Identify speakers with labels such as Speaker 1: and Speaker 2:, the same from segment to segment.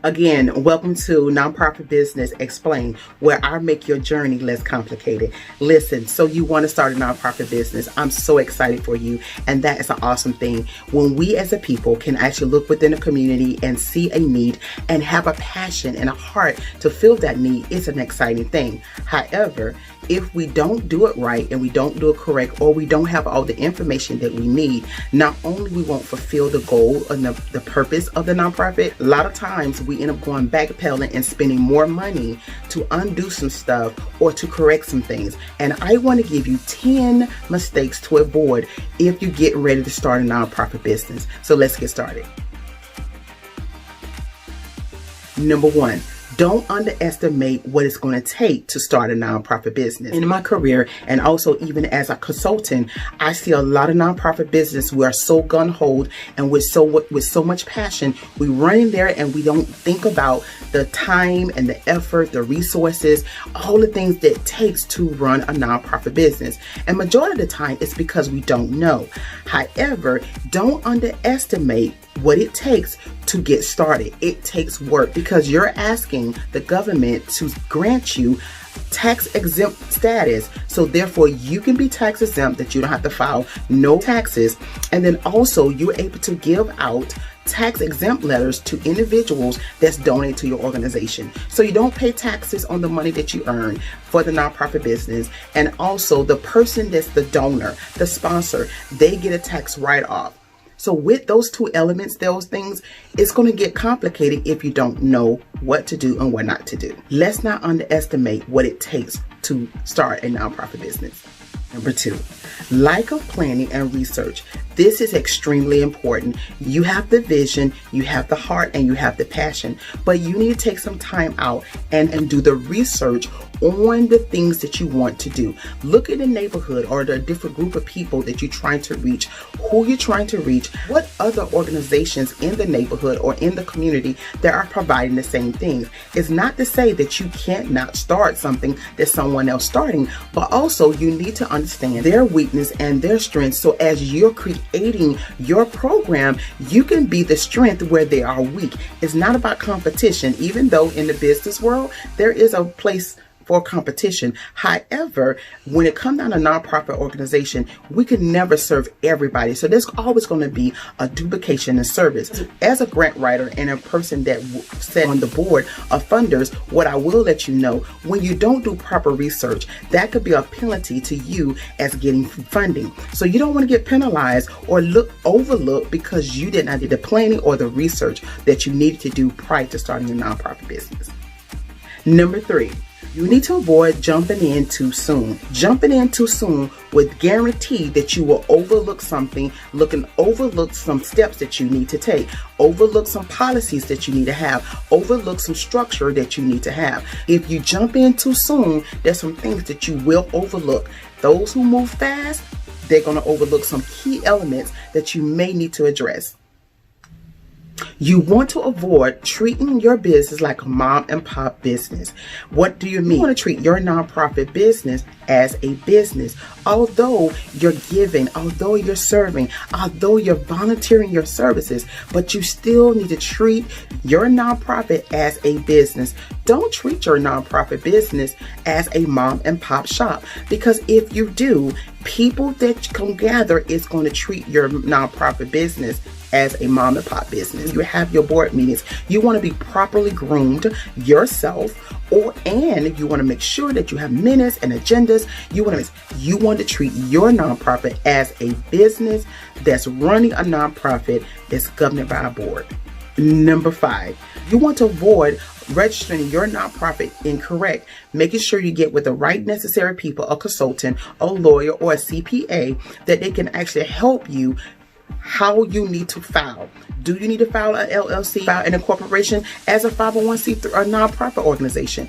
Speaker 1: Again, welcome to Nonprofit Business Explained, where I make your journey less complicated. Listen, so you want to start a nonprofit business. I'm so excited for you, and that is an awesome thing. When we as a people can actually look within the community and see a need and have a passion and a heart to fill that need, it's an exciting thing. However, if we don't do it right and we don't do it correct, or we don't have all the information that we need, not only we won't fulfill the goal and the purpose of the nonprofit, a lot of times we end up going backpedaling and spending more money to undo some stuff or to correct some things. And I want to give you 10 mistakes to avoid if you get ready to start a nonprofit business. So let's get started. Number 1. Don't underestimate what it's going to take to start a nonprofit business. In my career, and also even as a consultant, I see a lot of nonprofit business. We are so gun-ho and with so much passion, we run in there and we don't think about the time and the effort, the resources, all the things that it takes to run a nonprofit business. And majority of the time, it's because we don't know. However, don't underestimate what it takes to get started. It takes work because you're asking the government to grant you tax exempt status, so therefore you can be tax exempt, that you don't have to file no taxes. And then also you're able to give out tax exempt letters to individuals that's donated to your organization, so you don't pay taxes on the money that you earn for the nonprofit business. And also the person that's the donor, the sponsor, they get a tax write-off. So with those two elements, those things, it's going to get complicated if you don't know what to do and what not to do. Let's not underestimate what it takes to start a nonprofit business. Number 2, lack of planning and research. This is extremely important. You have the vision, you have the heart, and you have the passion, but you need to take some time out and do the research on the things that you want to do. Look at the neighborhood or the different group of people that you're trying to reach, who you're trying to reach, what other organizations in the neighborhood or in the community that are providing the same things. It's not to say that you can't not start something that someone else starting, but also you need to understand their weakness and their strengths, so as you're creating your program, you can be the strength where they are weak. It's not about competition, even though in the business world there is a place for competition. However, when it comes down to nonprofit organization, we can never serve everybody. So there's always going to be a duplication in service. As a grant writer and a person that sat on the board of funders, what I will let you know, when you don't do proper research, that could be a penalty to you as getting funding. So you don't want to get penalized or overlooked because you did not do the planning or the research that you needed to do prior to starting a nonprofit business. Number 3. You need to avoid jumping in too soon. Jumping in too soon would guarantee that you will overlook something, overlook some steps that you need to take, overlook some policies that you need to have, overlook some structure that you need to have. If you jump in too soon, there's some things that you will overlook. Those who move fast, they're going to overlook some key elements that you may need to address. You want to avoid treating your business like a mom and pop business. What do you mean? You want to treat your nonprofit business as a business. Although you're giving, although you're serving, although you're volunteering your services, but you still need to treat your nonprofit as a business. Don't treat your nonprofit business as a mom and pop shop, because if you do, people that come gather is going to treat your nonprofit business as a mom and pop business. You have your board meetings. You want to be properly groomed yourself, and you want to make sure that you have minutes and agendas. You want to treat your nonprofit as a business that's running a nonprofit that's governed by a board. Number 5, you want to avoid registering your nonprofit incorrect, making sure you get with the right necessary people, a consultant, a lawyer, or a CPA, that they can actually help you how you need to file. Do you need to file an LLC, file an incorporation as a 501c3 or nonprofit organization?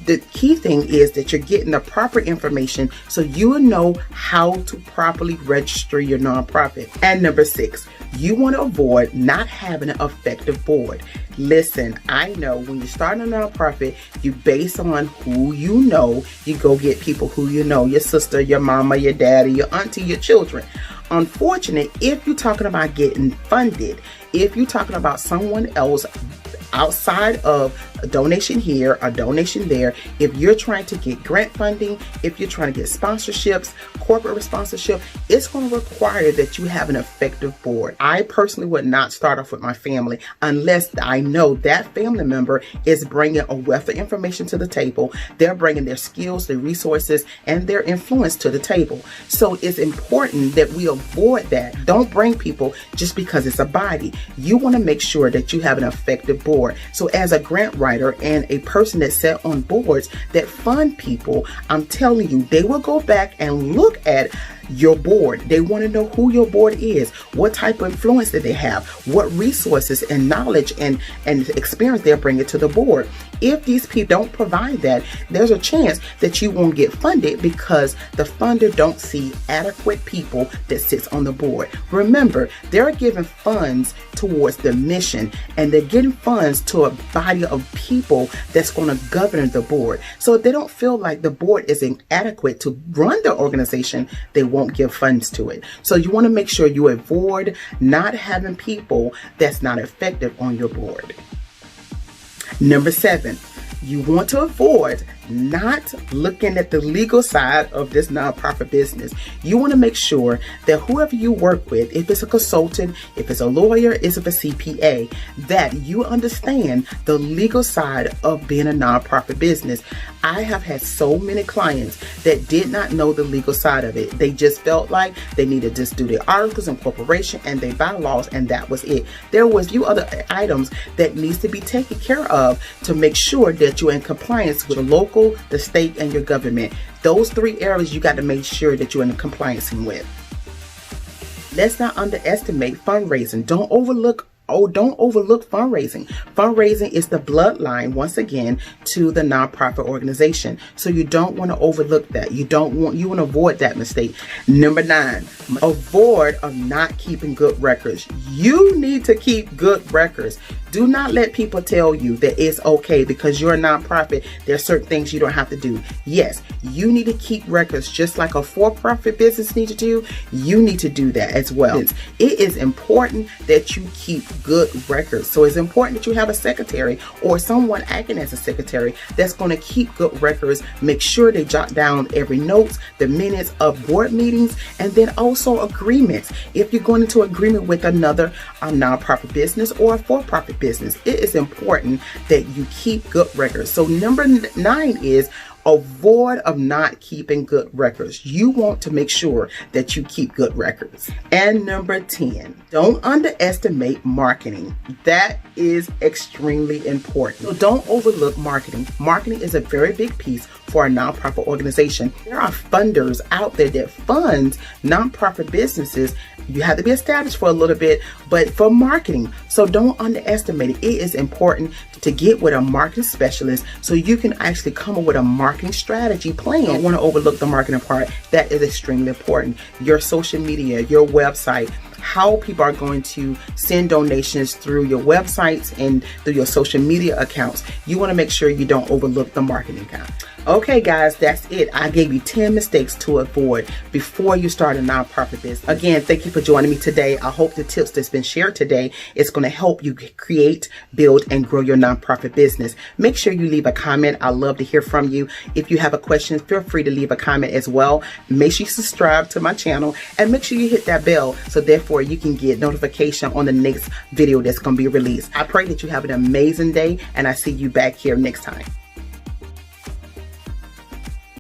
Speaker 1: The key thing is that you're getting the proper information so you will know how to properly register your nonprofit. And number 6, you want to avoid not having an effective board. Listen, I know when you start a nonprofit, you base on who you know. You go get people who you know, your sister, your mama, your daddy, your auntie, your children. Unfortunate, if you're talking about getting funded, if you're talking about someone else outside of a donation here, a donation there, if you're trying to get grant funding, if you're trying to get sponsorships, corporate sponsorship, it's going to require that you have an effective board. I personally would not start off with my family unless I know that family member is bringing a wealth of information to the table. They're bringing their skills, their resources, and their influence to the table. So it's important that we avoid that. Don't bring people just because it's a body. You want to make sure that you have an effective board. So as a grant writer and a person that's set on boards that fund people, I'm telling you, they will go back and look at your board. They want to know who your board is, what type of influence that they have, what resources and knowledge and experience they're bringing to the board. If these people don't provide that, there's a chance that you won't get funded because the funder don't see adequate people that sits on the board. Remember, they're giving funds towards the mission, and they're getting funds to a body of people that's going to govern the board. So if they don't feel like the board is inadequate to run the organization, they won't give funds to it. So you want to make sure you avoid not having people that's not effective on your board. Number 7, you want to avoid not looking at the legal side of this nonprofit business. You want to make sure that whoever you work with, if it's a consultant, if it's a lawyer, if it's a CPA, that you understand the legal side of being a nonprofit business. I have had so many clients that did not know the legal side of it. They just felt like they needed to just do their articles and corporation and their bylaws, and that was it. There was a few other items that needs to be taken care of to make sure that you're in compliance with the local, the state, and your government. Those 3 areas you got to make sure that you're in compliance with. Let's not underestimate fundraising. Don't overlook fundraising. Fundraising is the bloodline, once again, to the nonprofit organization. So you don't want to overlook that. You want to avoid that mistake. Number 9, avoid of not keeping good records. You need to keep good records. Do not let people tell you that it's okay because you're a nonprofit. There are certain things you don't have to do. Yes, you need to keep records just like a for-profit business needs to do. You need to do that as well. It is important that you keep good records. So it's important that you have a secretary or someone acting as a secretary that's going to keep good records. Make sure they jot down every notes, the minutes of board meetings, and then also agreements. If you're going into agreement with another nonprofit business or a for-profit business, it is important that you keep good records. So number 9 is avoid of not keeping good records. You want to make sure that you keep good records. And number 10, don't underestimate marketing. That is extremely important. So don't overlook marketing. Marketing is a very big piece for a nonprofit organization. There are funders out there that fund nonprofit businesses. You have to be established for a little bit, but for marketing. So don't underestimate it. It is important to get with a marketing specialist so you can actually come up with a marketing strategy plan. Don't want to overlook the marketing part. That is extremely important. Your social media, your website, how people are going to send donations through your websites and through your social media accounts. You want to make sure you don't overlook the marketing account. Okay guys, that's it. I gave you 10 mistakes to avoid before you start a nonprofit business. Again, thank you for joining me today. I hope the tips that's been shared today is going to help you create, build, and grow your nonprofit business. Make sure you leave a comment. I love to hear from you. If you have a question, feel free to leave a comment as well. Make sure you subscribe to my channel and make sure you hit that bell so therefore you can get notification on the next video that's going to be released. I pray that you have an amazing day and I see you back here next time.